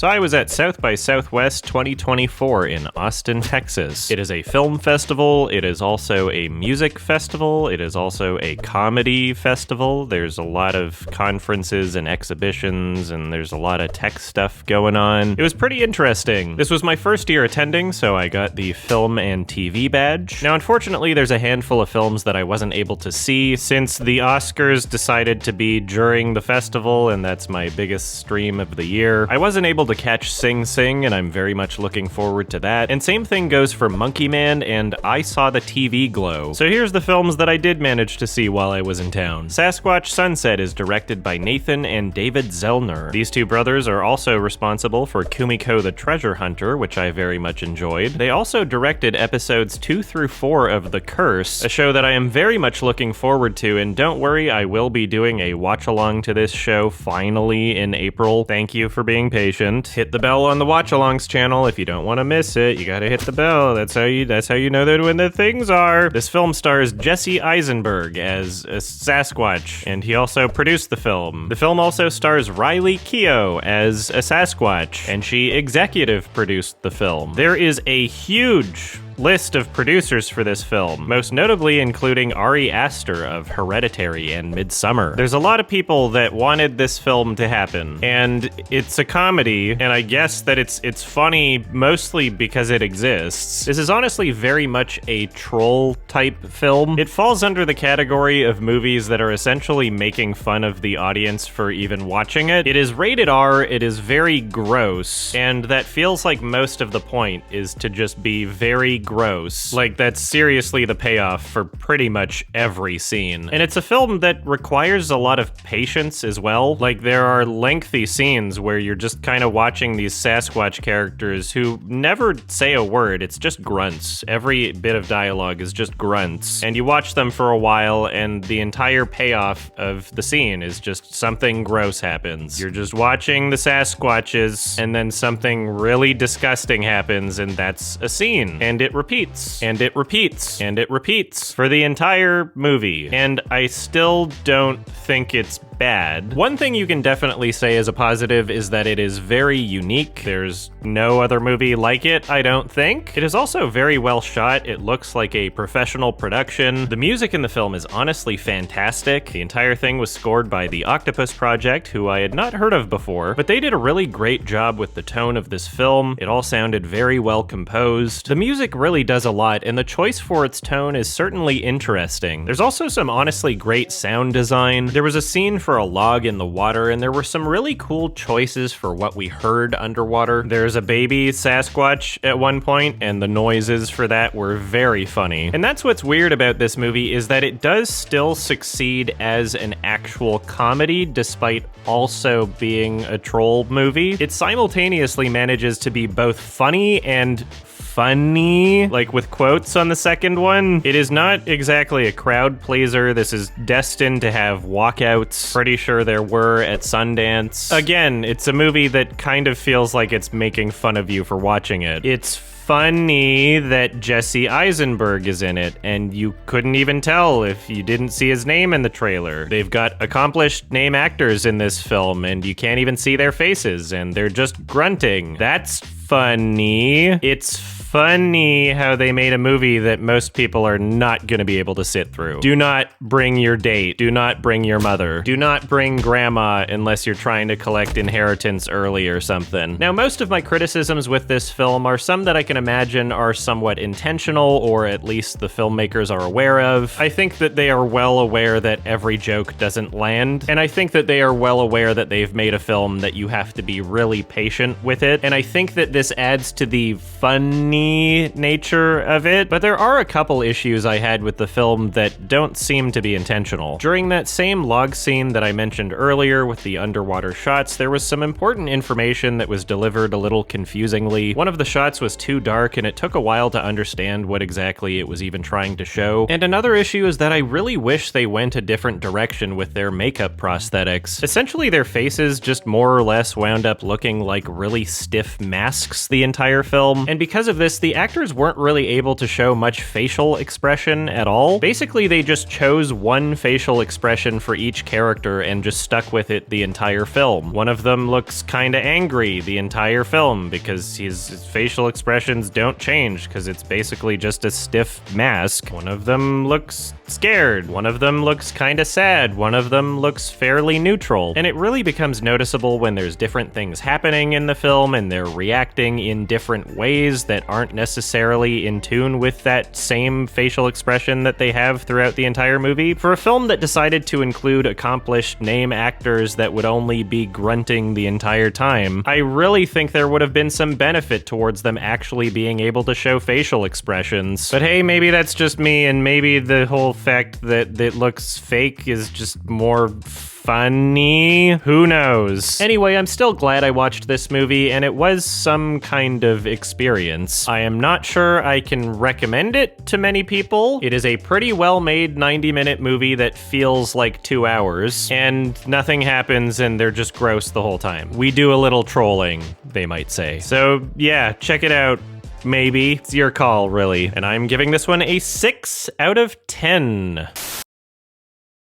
So I was at South by Southwest 2024 in Austin, Texas. It is a film festival, it is also a music festival, it is also a comedy festival. There's a lot of conferences and exhibitions, and there's a lot of tech stuff going on. It was pretty interesting. This was my first year attending, so I got the film and TV badge. Now, unfortunately, there's a handful of films that I wasn't able to see since the Oscars decided to be during the festival, and that's my biggest stream of the year. I wasn't able to catch Sing Sing, and I'm very much looking forward to that. And same thing goes for Monkey Man and I Saw the TV Glow. So here's the films that I did manage to see while I was in town. Sasquatch Sunset is directed by Nathan and David Zellner. These two brothers are also responsible for Kumiko the Treasure Hunter, which I very much enjoyed. They also directed episodes 2 through 4 of The Curse, a show that I am very much looking forward to, and don't worry, I will be doing a watch-along to this show finally in April. Thank you for being patient. Hit the bell on the watch-alongs channel if you don't want to miss it. You gotta hit the bell. That's how you know that when the things are. This film stars Jesse Eisenberg as a Sasquatch, and he also produced the film. The film also stars Riley Keough as a Sasquatch, and she executive produced the film. There is a huge list of producers for this film, most notably including Ari Aster of Hereditary and Midsommar. There's a lot of people that wanted this film to happen, and it's a comedy, and I guess that it's funny mostly because it exists. This is honestly very much a troll-type film. It falls under the category of movies that are essentially making fun of the audience for even watching it. It is rated R, it is very gross, and that feels like most of the point is to just be very gross. Like, that's seriously the payoff for pretty much every scene. And it's a film that requires a lot of patience as well. Like, there are lengthy scenes where you're just kind of watching these Sasquatch characters who never say a word. It's just grunts. Every bit of dialogue is just grunts. And you watch them for a while, and the entire payoff of the scene is just something gross happens. You're just watching the Sasquatches, and then something really disgusting happens, and that's a scene. And it repeats, and it repeats, and it repeats for the entire movie. And I still don't think it's bad. One thing you can definitely say as a positive is that it is very unique. There's no other movie like it, I don't think. It is also very well shot. It looks like a professional production. The music in the film is honestly fantastic. The entire thing was scored by the Octopus Project, who I had not heard of before, but they did a really great job with the tone of this film. It all sounded very well composed. The music really does a lot, and the choice for its tone is certainly interesting. There's also some honestly great sound design. There was a scene for a log in the water, and there were some really cool choices for what we heard underwater. There's a baby Sasquatch at one point, and the noises for that were very funny. And that's what's weird about this movie, is that it does still succeed as an actual comedy, despite also being a troll movie. It simultaneously manages to be both funny and funny, like with quotes on the second one. It is not exactly a crowd pleaser. This is destined to have walkouts. Pretty sure there were at Sundance. Again, it's a movie that kind of feels like it's making fun of you for watching it. It's funny that Jesse Eisenberg is in it, and you couldn't even tell if you didn't see his name in the trailer. They've got accomplished name actors in this film, and you can't even see their faces, and they're just grunting. That's funny. It's funny how they made a movie that most people are not going to be able to sit through. Do not bring your date. Do not bring your mother. Do not bring grandma unless you're trying to collect inheritance early or something. Now, most of my criticisms with this film are some that I can imagine are somewhat intentional, or at least the filmmakers are aware of. I think that they are well aware that every joke doesn't land, and I think that they are well aware that they've made a film that you have to be really patient with it, and I think that this adds to the funny nature of it, but there are a couple issues I had with the film that don't seem to be intentional. During that same log scene that I mentioned earlier with the underwater shots, there was some important information that was delivered a little confusingly. One of the shots was too dark, and it took a while to understand what exactly it was even trying to show. And another issue is that I really wish they went a different direction with their makeup prosthetics. Essentially, their faces just more or less wound up looking like really stiff masks the entire film, and because of this, this, the actors weren't really able to show much facial expression at all. Basically, they just chose one facial expression for each character and just stuck with it the entire film. One of them looks kinda angry the entire film because his facial expressions don't change because it's basically just a stiff mask. One of them looks scared. One of them looks kinda sad. One of them looks fairly neutral. And it really becomes noticeable when there's different things happening in the film and they're reacting in different ways that aren't necessarily in tune with that same facial expression that they have throughout the entire movie. For a film that decided to include accomplished name actors that would only be grunting the entire time, I really think there would have been some benefit towards them actually being able to show facial expressions. But hey, maybe that's just me, and maybe the whole fact that it looks fake is just more funny? Who knows? Anyway, I'm still glad I watched this movie, and it was some kind of experience. I am not sure I can recommend it to many people. It is a pretty well-made 90-minute movie that feels like 2 hours, and nothing happens, and they're just gross the whole time. We do a little trolling, they might say. So yeah, check it out. Maybe. It's your call, really. And I'm giving this one a 6 out of 10.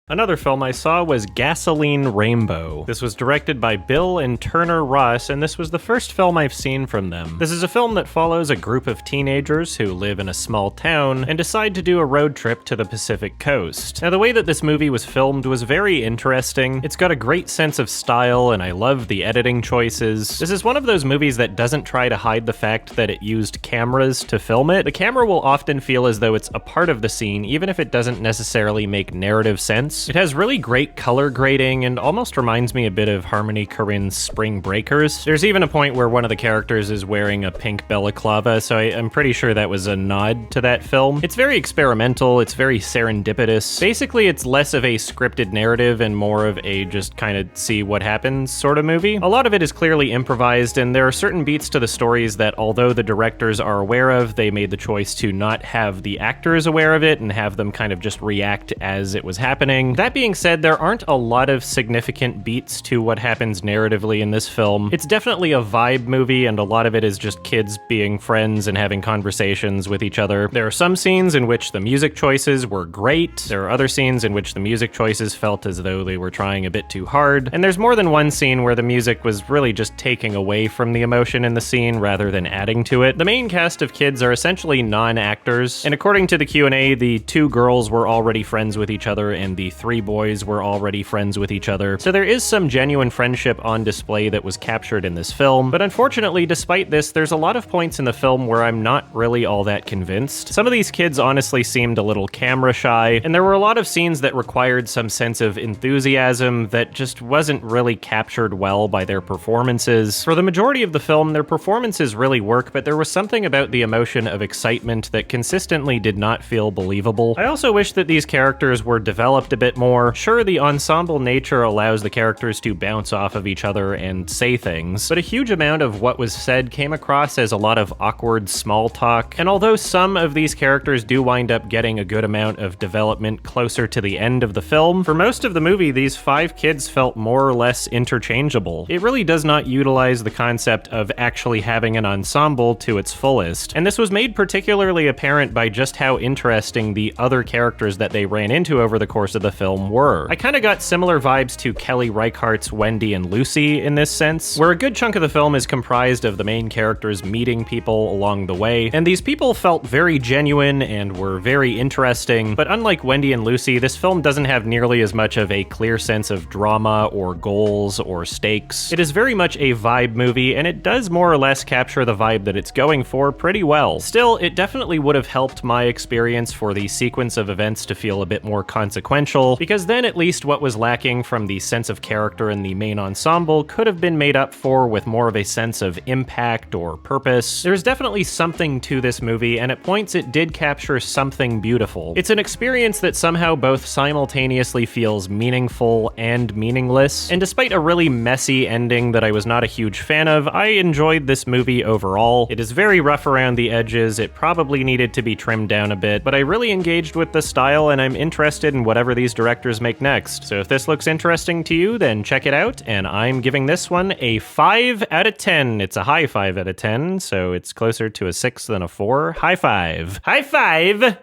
Another film I saw was Gasoline Rainbow. This was directed by Bill and Turner Ross, and this was the first film I've seen from them. This is a film that follows a group of teenagers who live in a small town and decide to do a road trip to the Pacific coast. Now, the way that this movie was filmed was very interesting. It's got a great sense of style, and I love the editing choices. This is one of those movies that doesn't try to hide the fact that it used cameras to film it. The camera will often feel as though it's a part of the scene, even if it doesn't necessarily make narrative sense. It has really great color grading and almost reminds me a bit of Harmony Korine's Spring Breakers. There's even a point where one of the characters is wearing a pink balaclava, so I'm pretty sure that was a nod to that film. It's very experimental, it's very serendipitous. Basically, it's less of a scripted narrative and more of a just kind of see what happens sort of movie. A lot of it is clearly improvised, and there are certain beats to the stories that, although the directors are aware of, they made the choice to not have the actors aware of it and have them kind of just react as it was happening. That being said, there aren't a lot of significant beats to what happens narratively in this film. It's definitely a vibe movie, and a lot of it is just kids being friends and having conversations with each other. There are some scenes in which the music choices were great. There are other scenes in which the music choices felt as though they were trying a bit too hard. And there's more than one scene where the music was really just taking away from the emotion in the scene rather than adding to it. The main cast of kids are essentially non-actors, and according to the Q&A, the 2 girls were already friends with each other, and the 3 boys were already friends with each other. So there is some genuine friendship on display that was captured in this film, but unfortunately, despite this, there's a lot of points in the film where I'm not really all that convinced. Some of these kids honestly seemed a little camera shy, and there were a lot of scenes that required some sense of enthusiasm that just wasn't really captured well by their performances. For the majority of the film, their performances really work, but there was something about the emotion of excitement that consistently did not feel believable. I also wish that these characters were developed a bit more. Sure, the ensemble nature allows the characters to bounce off of each other and say things, but a huge amount of what was said came across as a lot of awkward small talk, and although some of these characters do wind up getting a good amount of development closer to the end of the film, for most of the movie, these 5 kids felt more or less interchangeable. It really does not utilize the concept of actually having an ensemble to its fullest, and this was made particularly apparent by just how interesting the other characters that they ran into over the course of the film were. I kinda got similar vibes to Kelly Reichardt's Wendy and Lucy in this sense, where a good chunk of the film is comprised of the main characters meeting people along the way, and these people felt very genuine and were very interesting, but unlike Wendy and Lucy, this film doesn't have nearly as much of a clear sense of drama or goals or stakes. It is very much a vibe movie, and it does more or less capture the vibe that it's going for pretty well. Still, it definitely would have helped my experience for the sequence of events to feel a bit more consequential, because then at least what was lacking from the sense of character in the main ensemble could have been made up for with more of a sense of impact or purpose. There's definitely something to this movie, and at points it did capture something beautiful. It's an experience that somehow both simultaneously feels meaningful and meaningless, and despite a really messy ending that I was not a huge fan of, I enjoyed this movie overall. It is very rough around the edges, it probably needed to be trimmed down a bit, but I really engaged with the style, and I'm interested in whatever these these directors make next. So if this looks interesting to you, then check it out, and I'm giving this one a 5 out of 10. It's a high 5 out of 10, so it's closer to a 6 than a 4. High five. High five!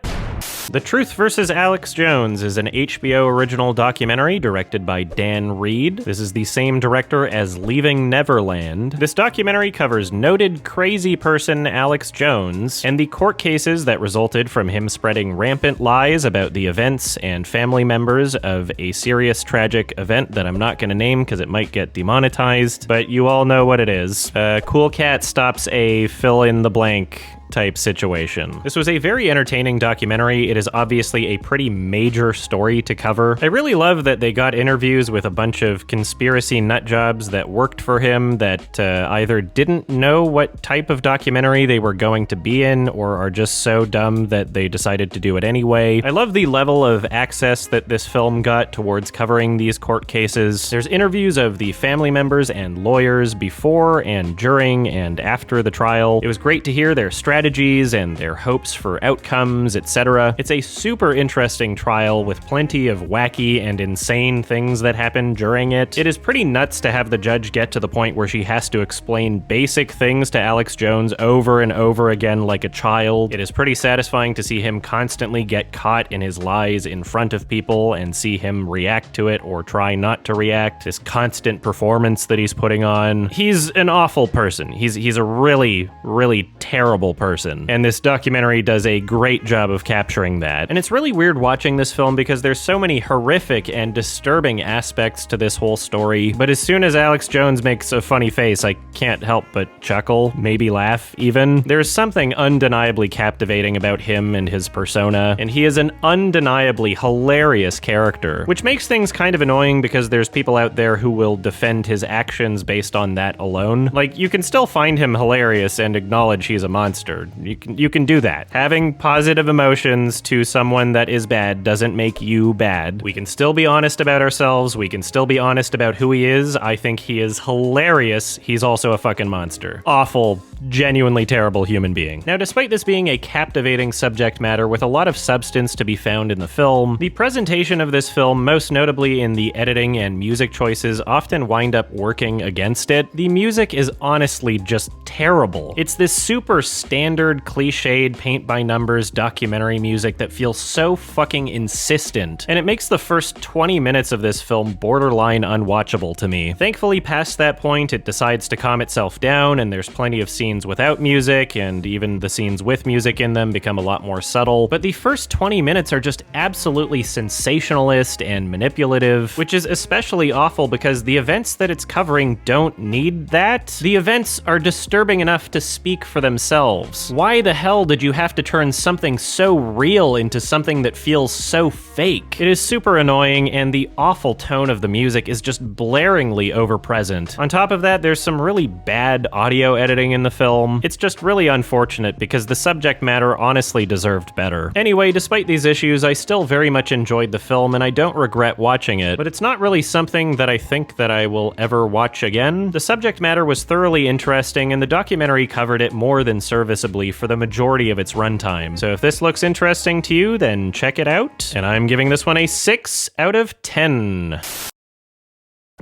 The Truth vs. Alex Jones is an HBO original documentary directed by Dan Reed. This is the same director as Leaving Neverland. This documentary covers noted crazy person Alex Jones and the court cases that resulted from him spreading rampant lies about the events and family members of a serious tragic event that I'm not going to name because it might get demonetized, but you all know what it is. Cool Cat stops a fill-in-the-blank type situation. This was a very entertaining documentary. It is obviously a pretty major story to cover. I really love that they got interviews with a bunch of conspiracy nutjobs that worked for him that either didn't know what type of documentary they were going to be in or are just so dumb that they decided to do it anyway. I love the level of access that this film got towards covering these court cases. There's interviews of the family members and lawyers before and during and after the trial. It was great to hear their strategies and their hopes for outcomes, etc. It's a super interesting trial with plenty of wacky and insane things that happen during it. It is pretty nuts to have the judge get to the point where she has to explain basic things to Alex Jones over and over again like a child. It is pretty satisfying to see him constantly get caught in his lies in front of people and see him react to it or try not to react. This constant performance that he's putting on. He's an awful person. He's a really, really terrible person. And this documentary does a great job of capturing that. And it's really weird watching this film because there's so many horrific and disturbing aspects to this whole story. But as soon as Alex Jones makes a funny face, I can't help but chuckle, maybe laugh even. There's something undeniably captivating about him and his persona, and he is an undeniably hilarious character, which makes things kind of annoying because there's people out there who will defend his actions based on that alone. Like, you can still find him hilarious and acknowledge he's a monster. You can do that. Having positive emotions to someone that is bad doesn't make you bad. We can still be honest about ourselves. We can still be honest about who he is. I think he is hilarious. He's also a fucking monster. Awful, genuinely terrible human being. Now, despite this being a captivating subject matter with a lot of substance to be found in the film, the presentation of this film, most notably in the editing and music choices, often wind up working against it. The music is honestly just terrible. It's this super standard, cliched, paint-by-numbers documentary music that feels so fucking insistent, and it makes the first 20 minutes of this film borderline unwatchable to me. Thankfully, past that point, it decides to calm itself down, and there's plenty of scenes without music, and even the scenes with music in them become a lot more subtle, but the first 20 minutes are just absolutely sensationalist and manipulative, which is especially awful because the events that it's covering don't need that. The events are disturbing enough to speak for themselves. Why the hell did you have to turn something so real into something that feels so fake? It is super annoying, and the awful tone of the music is just blaringly overpresent. On top of that, there's some really bad audio editing in the film. It's just really unfortunate because the subject matter honestly deserved better. Anyway, despite these issues, I still very much enjoyed the film, and I don't regret watching it, but it's not really something that I think that I will ever watch again. The subject matter was thoroughly interesting, and the documentary covered it more than serviceably for the majority of its runtime. So if this looks interesting to you, then check it out, and I'm giving this one a 6 out of 10.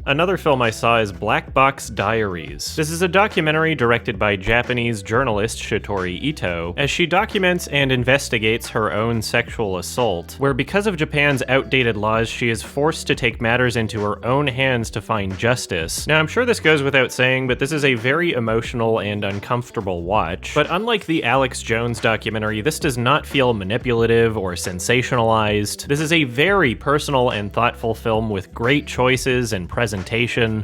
Another film I saw is Box Diaries. This is a documentary directed by Japanese journalist Shitori Ito, as she documents and investigates her own sexual assault, where because of Japan's outdated laws, she is forced to take matters into her own hands to find justice. Now, I'm sure this goes without saying, but this is a very emotional and uncomfortable watch. But unlike the Alex Jones documentary, this does not feel manipulative or sensationalized. This is a very personal and thoughtful film with great choices and presentation.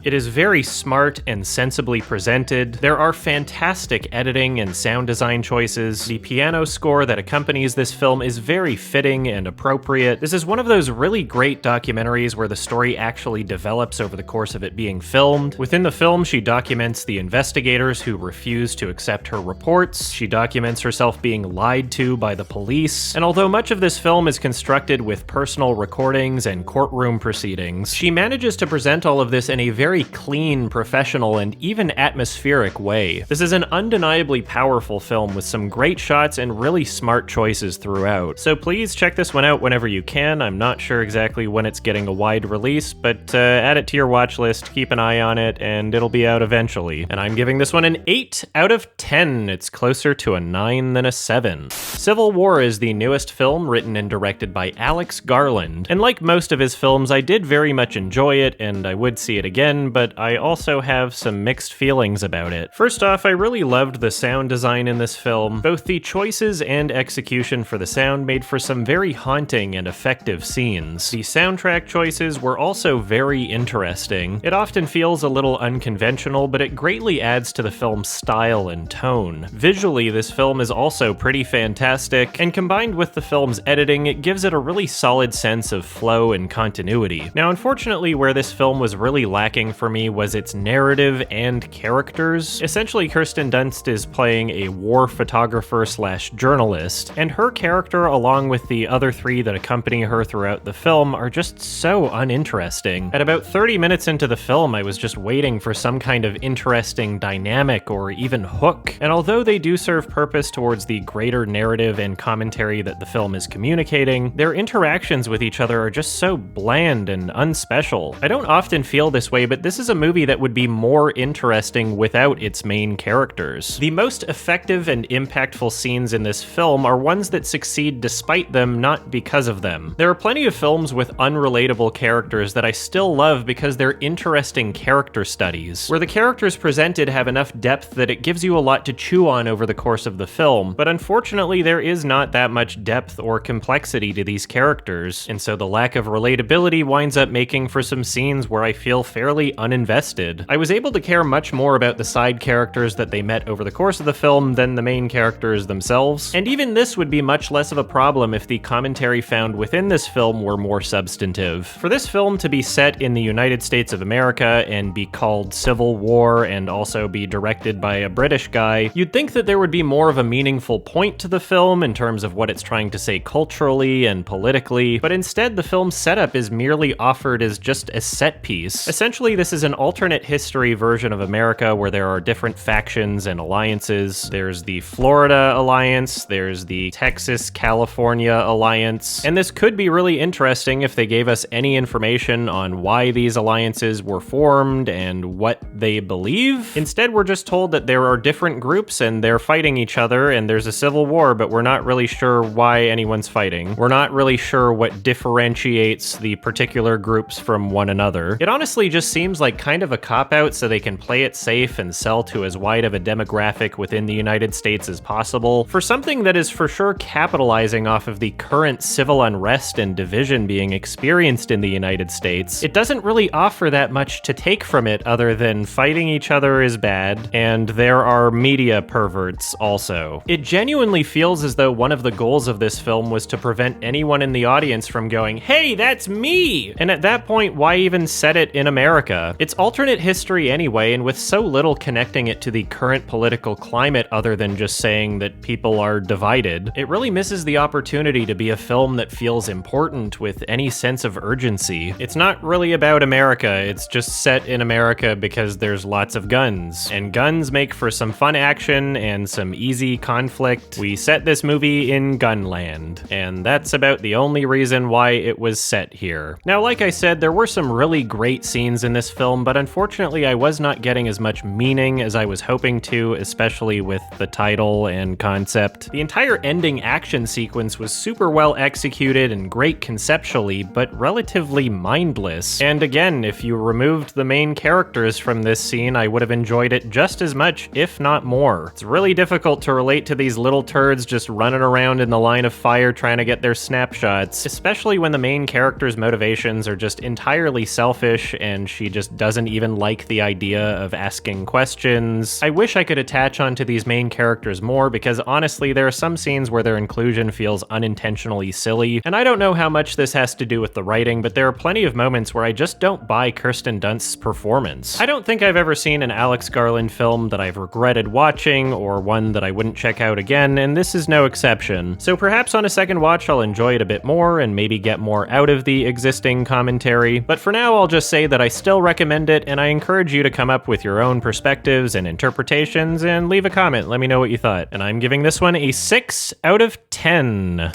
It is very smart and sensibly presented. There are fantastic editing and sound design choices. The piano score that accompanies this film is very fitting and appropriate. This is one of those really great documentaries where the story actually develops over the course of it being filmed. Within the film, she documents the investigators who refuse to accept her reports. She documents herself being lied to by the police. And although much of this film is constructed with personal recordings and courtroom proceedings, she manages to present all of this in a very clean, professional, and even atmospheric way. This is an undeniably powerful film with some great shots and really smart choices throughout. So please check this one out whenever you can. I'm not sure exactly when it's getting a wide release, but add it to your watch list, keep an eye on it, and it'll be out eventually. And I'm giving this one an 8 out of 10. It's closer to a 9 than a 7. Civil War is the newest film written and directed by Alex Garland, and like most of his films, I did very much enjoy it, and I would see it again, but I also have some mixed feelings about it. First off, I really loved the sound design in this film. Both the choices and execution for the sound made for some very haunting and effective scenes. The soundtrack choices were also very interesting. It often feels a little unconventional, but it greatly adds to the film's style and tone. Visually, this film is also pretty fantastic, and combined with the film's editing, it gives it a really solid sense of flow and continuity. Now, unfortunately, where this film was really lacking for me was its narrative and characters. Essentially, Kirsten Dunst is playing a war photographer slash journalist, and her character, along with the other three that accompany her throughout the film, are just so uninteresting. At about 30 minutes into the film, I was just waiting for some kind of interesting dynamic or even hook. And although they do serve purpose towards the greater narrative and commentary that the film is communicating, their interactions with each other are just so bland and unspecial. I don't often feel this way, but this is a movie that would be more interesting without its main characters. The most effective and impactful scenes in this film are ones that succeed despite them, not because of them. There are plenty of films with unrelatable characters that I still love because they're interesting character studies, where the characters presented have enough depth that it gives you a lot to chew on over the course of the film, but unfortunately there is not that much depth or complexity to these characters, and so the lack of relatability winds up making for some scenes where I feel fairly uninvested. I was able to care much more about the side characters that they met over the course of the film than the main characters themselves, and even this would be much less of a problem if the commentary found within this film were more substantive. For this film to be set in the United States of America and be called Civil War and also be directed by a British guy, you'd think that there would be more of a meaningful point to the film in terms of what it's trying to say culturally and politically, but instead the film's setup is merely offered as just a set piece. Essentially, this is an alternate history version of America where there are different factions and alliances. There's the Florida Alliance, there's the Texas-California Alliance, and this could be really interesting if they gave us any information on why these alliances were formed and what they believe. Instead, we're just told that there are different groups and they're fighting each other and there's a civil war, but we're not really sure why anyone's fighting. We're not really sure what differentiates the particular groups from one another. It honestly just seems like kind of a cop-out so they can play it safe and sell to as wide of a demographic within the United States as possible for something that is for sure capitalizing off of the current civil unrest and division being experienced in the United States. It doesn't really offer that much to take from it other than fighting each other is bad, and there are media perverts also. It genuinely feels as though one of the goals of this film was to prevent anyone in the audience from going, "Hey, that's me!" And at that point, why even set it in America? It's alternate history anyway, and with so little connecting it to the current political climate other than just saying that people are divided, it really misses the opportunity to be a film that feels important with any sense of urgency. It's not really about America, it's just set in America because there's lots of guns, and guns make for some fun action and some easy conflict. We set this movie in Gunland, and that's about the only reason why it was set here. Now, like I said, there were some really great scenes in this film, but unfortunately I was not getting as much meaning as I was hoping to, especially with the title and concept. The entire ending action sequence was super well executed and great conceptually, but relatively mindless. And again, if you removed the main characters from this scene, I would have enjoyed it just as much, if not more. It's really difficult to relate to these little turds just running around in the line of fire trying to get their snapshots, especially when the main character's motivations are just entirely selfish and she just doesn't even like the idea of asking questions. I wish I could attach onto these main characters more because honestly, there are some scenes where their inclusion feels unintentionally silly, and I don't know how much this has to do with the writing, but there are plenty of moments where I just don't buy Kirsten Dunst's performance. I don't think I've ever seen an Alex Garland film that I've regretted watching or one that I wouldn't check out again, and this is no exception. So perhaps on a second watch I'll enjoy it a bit more and maybe get more out of the existing commentary, but for now I'll just just say that I still recommend it, and I encourage you to come up with your own perspectives and interpretations and leave a comment. Let me know what you thought. And I'm giving this one a 6 out of 10.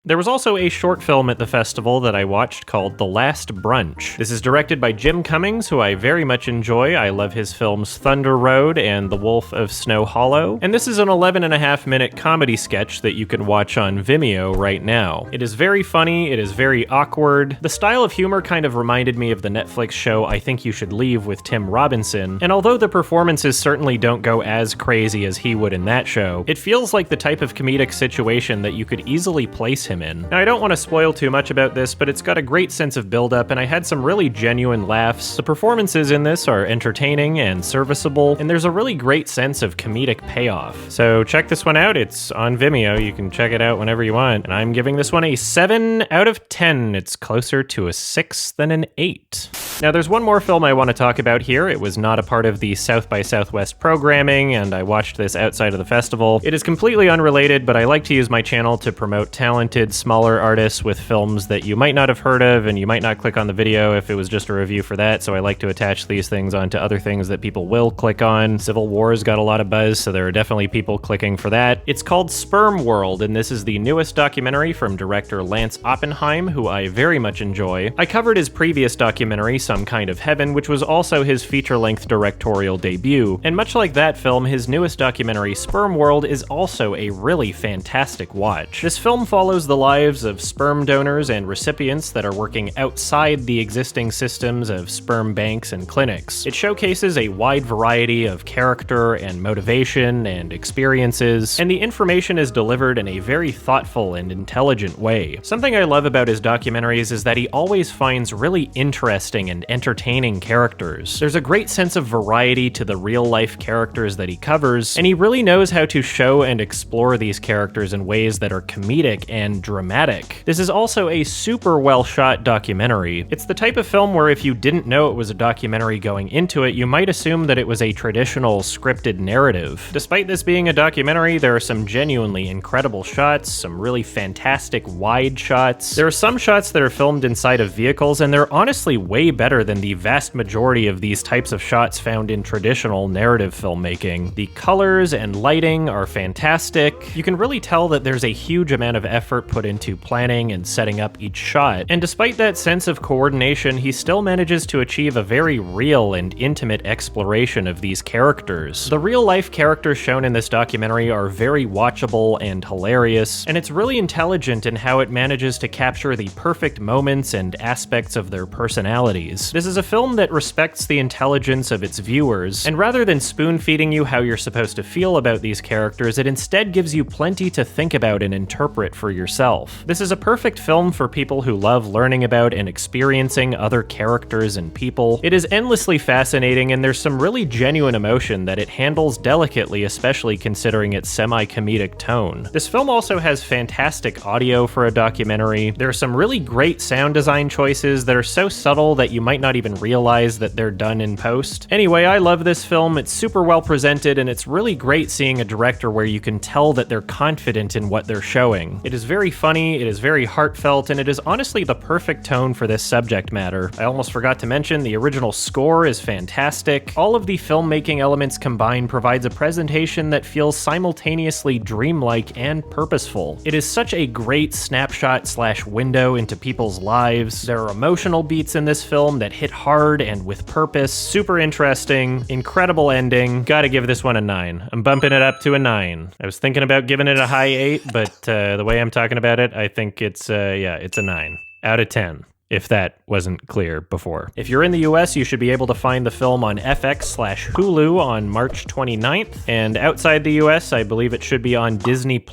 There was also a short film at the festival that I watched called The Last Brunch. This is directed by Jim Cummings, who I very much enjoy. I love his films Thunder Road and The Wolf of Snow Hollow. And this is an 11.5-minute comedy sketch that you can watch on Vimeo right now. It is very funny, it is very awkward. The style of humor kind of reminded me of the Netflix show I Think You Should Leave with Tim Robinson, and although the performances certainly don't go as crazy as he would in that show, it feels like the type of comedic situation that you could easily place him in. Now, I don't want to spoil too much about this, but it's got a great sense of build-up, and I had some really genuine laughs. The performances in this are entertaining and serviceable, and there's a really great sense of comedic payoff. So check this one out. It's on Vimeo. You can check it out whenever you want, and I'm giving this one a 7 out of 10. It's closer to a 6 than an 8. Now, there's one more film I want to talk about here. It was not a part of the South by Southwest programming, and I watched this outside of the festival. It is completely unrelated, but I like to use my channel to promote talented, smaller artists with films that you might not have heard of, and you might not click on the video if it was just a review for that, so I like to attach these things onto other things that people will click on. Civil War's got a lot of buzz, so there are definitely people clicking for that. It's called Spermworld, and this is the newest documentary from director Lance Oppenheim, who I very much enjoy. I covered his previous documentary, Some Kind of Heaven, which was also his feature-length directorial debut, and much like that film, his newest documentary, Spermworld, is also a really fantastic watch. This film follows the lives of sperm donors and recipients that are working outside the existing systems of sperm banks and clinics. It showcases a wide variety of character and motivation and experiences, and the information is delivered in a very thoughtful and intelligent way. Something I love about his documentaries is that he always finds really interesting and entertaining characters. There's a great sense of variety to the real-life characters that he covers, and he really knows how to show and explore these characters in ways that are comedic and dramatic. This is also a super well-shot documentary. It's the type of film where if you didn't know it was a documentary going into it, you might assume that it was a traditional scripted narrative. Despite this being a documentary, there are some genuinely incredible shots, some really fantastic wide shots. There are some shots that are filmed inside of vehicles, and they're honestly way better than the vast majority of these types of shots found in traditional narrative filmmaking. The colors and lighting are fantastic. You can really tell that there's a huge amount of effort put into planning and setting up each shot, and despite that sense of coordination, he still manages to achieve a very real and intimate exploration of these characters. The real-life characters shown in this documentary are very watchable and hilarious, and it's really intelligent in how it manages to capture the perfect moments and aspects of their personalities. This is a film that respects the intelligence of its viewers, and rather than spoon-feeding you how you're supposed to feel about these characters, it instead gives you plenty to think about and interpret for yourself. This is a perfect film for people who love learning about and experiencing other characters and people. It is endlessly fascinating, and there's some really genuine emotion that it handles delicately, especially considering its semi-comedic tone. This film also has fantastic audio for a documentary. There are some really great sound design choices that are so subtle that you might not even realize that they're done in post. Anyway, I love this film. It's super well presented, and it's really great seeing a director where you can tell that they're confident in what they're showing. It is very funny, it is very heartfelt, and it is honestly the perfect tone for this subject matter. I almost forgot to mention, the original score is fantastic. All of the filmmaking elements combined provides a presentation that feels simultaneously dreamlike and purposeful. It is such a great snapshot/window into people's lives. There are emotional beats in this film that hit hard and with purpose. Super interesting, incredible ending. Gotta give this one a 9. I'm bumping it up to a 9. I was thinking about giving it a high 8, but the way I'm talking about it, I think it's a 9 out of 10. If that wasn't clear before. If you're in the US, you should be able to find the film on FX/Hulu on March 29th, and outside the US, I believe it should be on Disney+,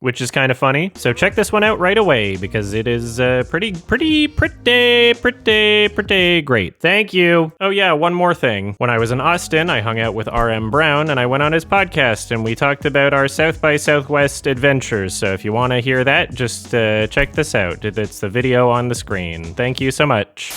which is kind of funny. So check this one out right away, because it is pretty great. Thank you. Oh yeah, one more thing. When I was in Austin, I hung out with RM Brown, and I went on his podcast, and we talked about our South by Southwest adventures. So if you want to hear that, just check this out. It's the video on the screen. Thank you so much.